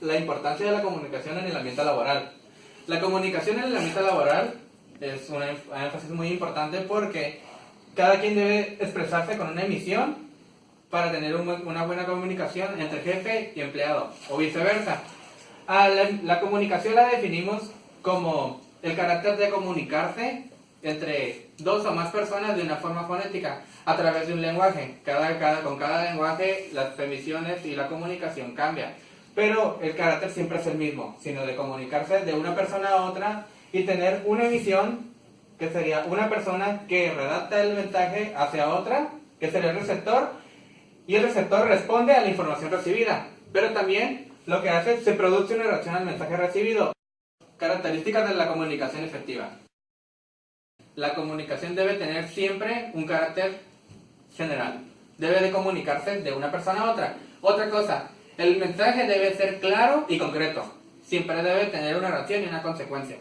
la importancia de la comunicación en el ambiente laboral. La comunicación en el ambiente laboral es un énfasis muy importante porque cada quien debe expresarse con una emisión para tener una buena comunicación entre jefe y empleado, o viceversa. La comunicación la definimos como el carácter de comunicarse entre dos o más personas de una forma fonética a través de un lenguaje. Con cada lenguaje las emisiones y la comunicación cambian, pero el carácter siempre es el mismo, sino de comunicarse de una persona a otra y tener una emisión que sería una persona que redacta el mensaje hacia otra, que sería el receptor, y el receptor responde a la información recibida, pero también lo que hace, se produce una reacción al mensaje recibido. Características de la comunicación efectiva. La comunicación debe tener siempre un carácter general. Debe de comunicarse de una persona a otra. Otra cosa, el mensaje debe ser claro y concreto. Siempre debe tener una reacción y una consecuencia.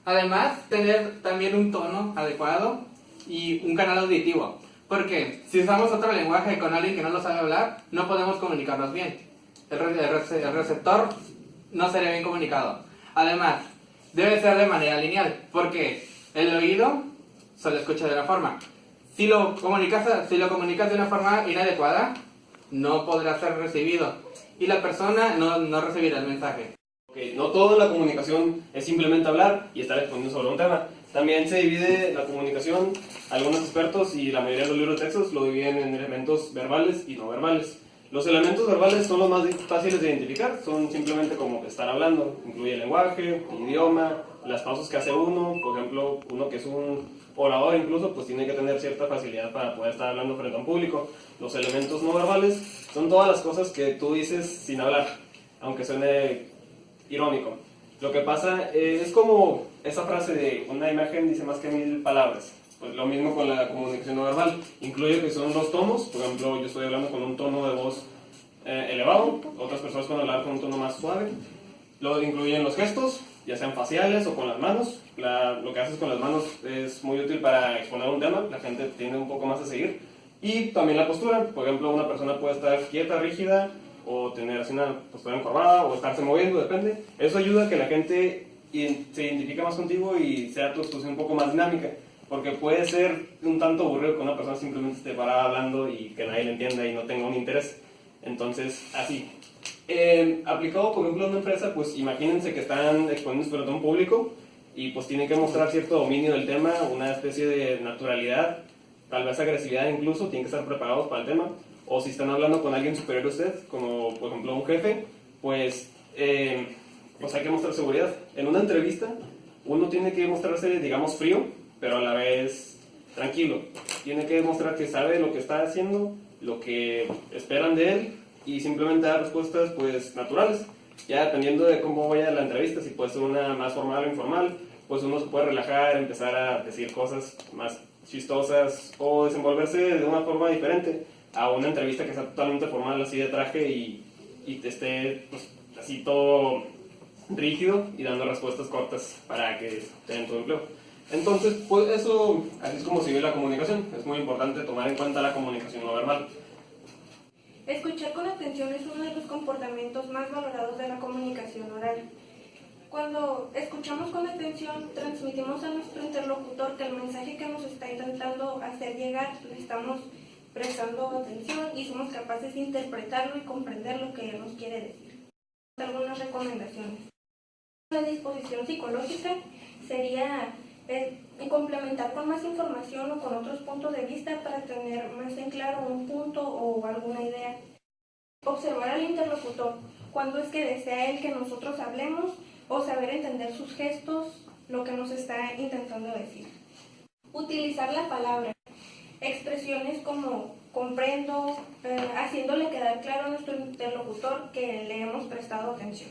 Además, tener también un tono adecuado y un canal auditivo. Porque si usamos otro lenguaje con alguien que no lo sabe hablar, no podemos comunicarnos bien. El receptor no sería bien comunicado. Además, debe ser de manera lineal, porque el oído solo escucha de una forma. Si lo comunicas de una forma inadecuada, no podrá ser recibido y la persona no recibirá el mensaje. Okay, no toda la comunicación es simplemente hablar y estar exponiendo sobre un tema. También se divide la comunicación, algunos expertos y la mayoría de los libros de textos lo dividen en elementos verbales y no verbales. Los elementos verbales son los más fáciles de identificar, son simplemente como estar hablando, incluye el lenguaje, el idioma, las pausas que hace uno, por ejemplo, uno que es un orador incluso, pues tiene que tener cierta facilidad para poder estar hablando frente a un público. Los elementos no verbales son todas las cosas que tú dices sin hablar, aunque suene irónico. Lo que pasa es como esa frase de una imagen dice más que 1000 palabras. Pues lo mismo con la comunicación no verbal. Incluye que son los tonos. Por ejemplo, yo estoy hablando con un tono de voz elevado. Otras personas pueden hablar con un tono más suave. Lo incluyen los gestos, ya sean faciales o con las manos. Lo que haces con las manos es muy útil para exponer un tema. La gente tiende un poco más a seguir. Y también la postura. Por ejemplo, una persona puede estar quieta, rígida, o tener así una postura encorvada, o estarse moviendo, depende. Eso ayuda a que la gente se identifique más contigo y sea tu exposición un poco más dinámica. Porque puede ser un tanto aburrido que una persona simplemente esté parada hablando y que nadie le entienda y no tenga un interés. Entonces, así. Aplicado, por ejemplo, a una empresa, pues imagínense que están exponiendo frente a un público y pues tienen que mostrar cierto dominio del tema, una especie de naturalidad, tal vez agresividad incluso, tienen que estar preparados para el tema. O si están hablando con alguien superior a usted, como por ejemplo un jefe, pues hay que mostrar seguridad. En una entrevista, uno tiene que mostrarse, digamos, frío, pero a la vez tranquilo. Tiene que demostrar que sabe lo que está haciendo, lo que esperan de él y simplemente dar respuestas pues naturales. Ya dependiendo de cómo vaya la entrevista, si puede ser una más formal o informal, pues uno se puede relajar, empezar a decir cosas más chistosas o desenvolverse de una forma diferente a una entrevista que sea totalmente formal, así de traje y te esté pues, así todo rígido y dando respuestas cortas para que te den tu empleo. Entonces, pues eso, así es como se vive la comunicación. Es muy importante tomar en cuenta la comunicación no verbal. Escuchar con atención es uno de los comportamientos más valorados de la comunicación oral. Cuando escuchamos con atención, transmitimos a nuestro interlocutor que el mensaje que nos está intentando hacer llegar le estamos prestando atención y somos capaces de interpretarlo y comprender lo que él nos quiere decir. Algunas recomendaciones. La disposición psicológica sería complementar con más información o con otros puntos de vista para tener más en claro un punto o alguna idea. Observar al interlocutor cuando es que desea él que nosotros hablemos o saber entender sus gestos, lo que nos está intentando decir. Utilizar la palabra. Expresiones como comprendo, haciéndole quedar claro a nuestro interlocutor que le hemos prestado atención.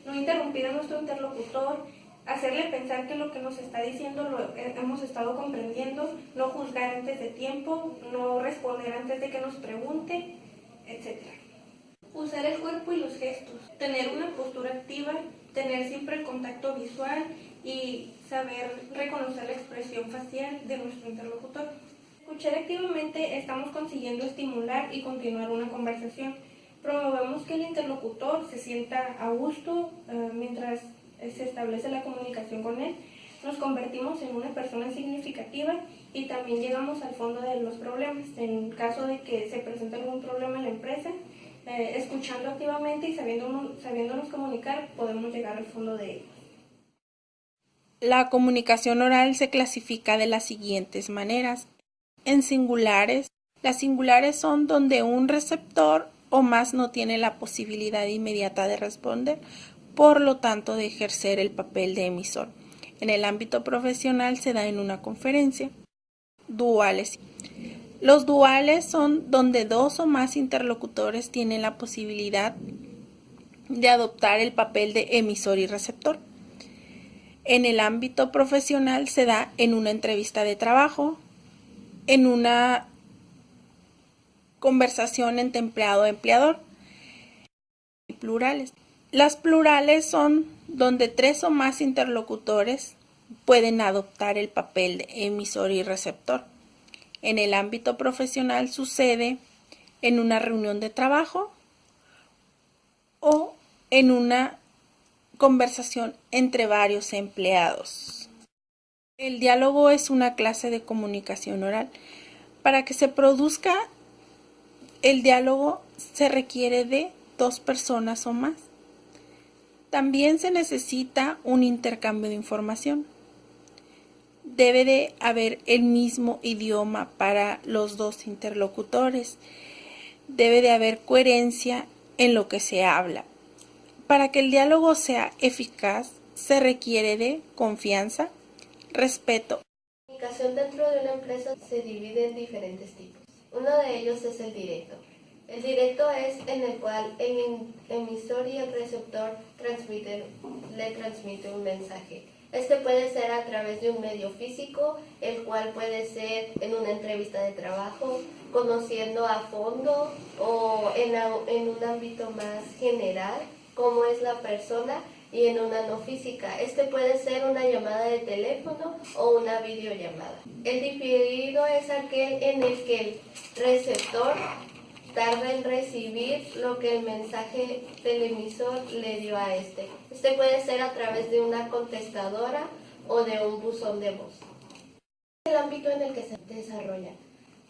No interrumpir a nuestro interlocutor, hacerle pensar que lo que nos está diciendo lo hemos estado comprendiendo, no juzgar antes de tiempo, no responder antes de que nos pregunte, etc. Usar el cuerpo y los gestos, tener una postura activa, tener siempre el contacto visual y saber reconocer la expresión facial de nuestro interlocutor. Escuchar activamente estamos consiguiendo estimular y continuar una conversación. Promovemos que el interlocutor se sienta a gusto mientras se establece la comunicación con él. Nos convertimos en una persona significativa y también llegamos al fondo de los problemas. En caso de que se presente algún problema en la empresa, escuchando activamente y sabiéndonos comunicar, podemos llegar al fondo de ello. La comunicación oral se clasifica de las siguientes maneras. En singulares, las singulares son donde un receptor o más no tiene la posibilidad inmediata de responder, por lo tanto de ejercer el papel de emisor. En el ámbito profesional se da en una conferencia. Duales. Los duales son donde dos o más interlocutores tienen la posibilidad de adoptar el papel de emisor y receptor. En el ámbito profesional se da en una entrevista de trabajo, en una conversación entre empleado-empleador. Y plurales. Las plurales son donde tres o más interlocutores pueden adoptar el papel de emisor y receptor. En el ámbito profesional sucede en una reunión de trabajo o en una conversación entre varios empleados. El diálogo es una clase de comunicación oral. Para que se produzca el diálogo se requiere de dos personas o más. También se necesita un intercambio de información. Debe de haber el mismo idioma para los dos interlocutores. Debe de haber coherencia en lo que se habla. Para que el diálogo sea eficaz, se requiere de confianza, respeto. La comunicación dentro de una empresa se divide en diferentes tipos. Uno de ellos es el directo. El directo es en el cual el emisor y el receptor le transmiten un mensaje. Este puede ser a través de un medio físico, el cual puede ser en una entrevista de trabajo, conociendo a fondo o en un ámbito más general cómo es la persona, y en una no física. Este puede ser una llamada de teléfono o una videollamada. El diferido es aquel en el que el receptor tarda en recibir lo que el mensaje del emisor le dio a este. Este puede ser a través de una contestadora o de un buzón de voz. El ámbito en el que se desarrolla.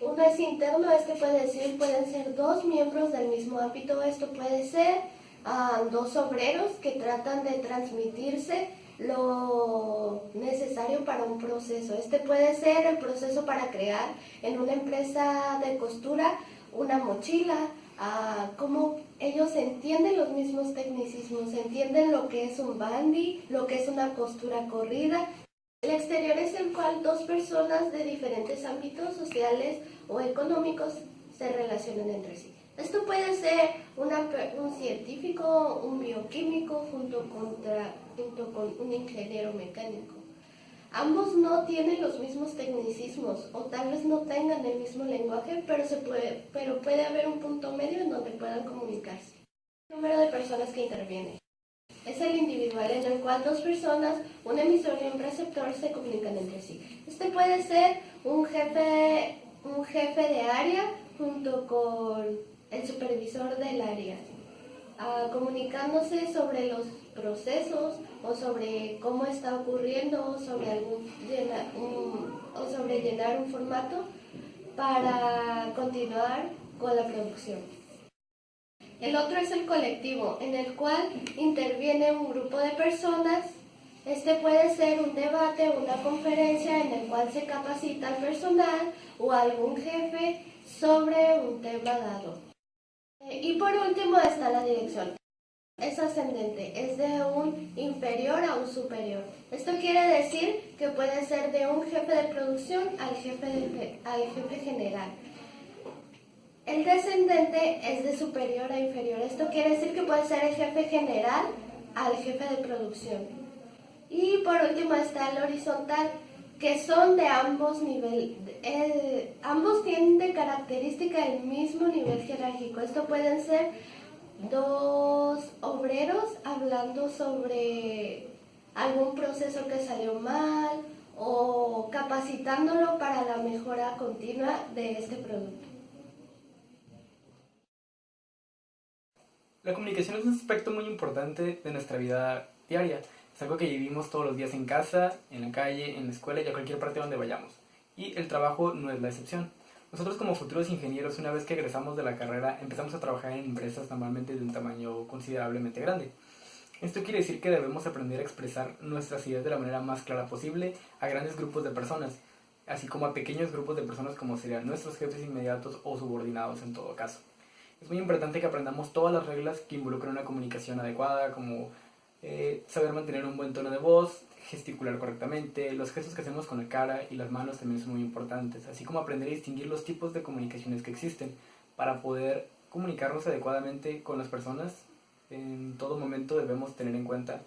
Uno es interno, pueden ser dos miembros del mismo ámbito. Esto puede ser dos obreros que tratan de transmitirse lo necesario para un proceso. Este puede ser el proceso para crear en una empresa de costura una mochila, cómo ellos entienden los mismos tecnicismos, entienden lo que es un bandy, lo que es una costura corrida. El exterior es el cual dos personas de diferentes ámbitos sociales o económicos se relacionan entre sí. Esto puede ser un científico, un bioquímico junto con un ingeniero mecánico. Ambos no tienen los mismos tecnicismos o tal vez no tengan el mismo lenguaje, pero puede haber un punto medio en donde puedan comunicarse. El número de personas que intervienen es el individual, en el cual dos personas, un emisor y un receptor, se comunican entre sí. Este puede ser un jefe de área junto con el supervisor del área, comunicándose sobre los procesos o sobre cómo está ocurriendo o sobre llenar un formato para continuar con la producción. El otro es el colectivo, en el cual interviene un grupo de personas. Este puede ser un debate o una conferencia en el cual se capacita al personal o algún jefe sobre un tema dado. Y por último está la dirección. Es ascendente, es de un inferior a un superior. Esto quiere decir que puede ser de un jefe de producción al jefe general. El descendente es de superior a inferior. Esto quiere decir que puede ser el jefe general al jefe de producción. Y por último está el horizontal, que son de ambos niveles. Ambos tienen de característica el mismo nivel jerárquico. Esto pueden ser dos obreros hablando sobre algún proceso que salió mal o capacitándolo para la mejora continua de este producto. La comunicación es un aspecto muy importante de nuestra vida diaria. Es algo que vivimos todos los días en casa, en la calle, en la escuela y a cualquier parte donde vayamos. Y el trabajo no es la excepción. Nosotros como futuros ingenieros, una vez que egresamos de la carrera, empezamos a trabajar en empresas normalmente de un tamaño considerablemente grande. Esto quiere decir que debemos aprender a expresar nuestras ideas de la manera más clara posible a grandes grupos de personas, así como a pequeños grupos de personas como serían nuestros jefes inmediatos o subordinados en todo caso. Es muy importante que aprendamos todas las reglas que involucran una comunicación adecuada, como saber mantener un buen tono de voz, gesticular correctamente, los gestos que hacemos con la cara y las manos también son muy importantes, así como aprender a distinguir los tipos de comunicaciones que existen para poder comunicarnos adecuadamente con las personas. En todo momento debemos tener en cuenta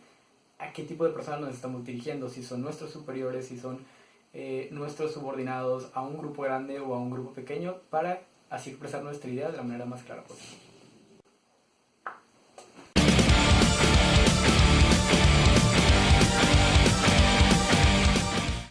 a qué tipo de personas nos estamos dirigiendo, si son nuestros superiores, si son nuestros subordinados, a un grupo grande o a un grupo pequeño, para así expresar nuestra idea de la manera más clara posible.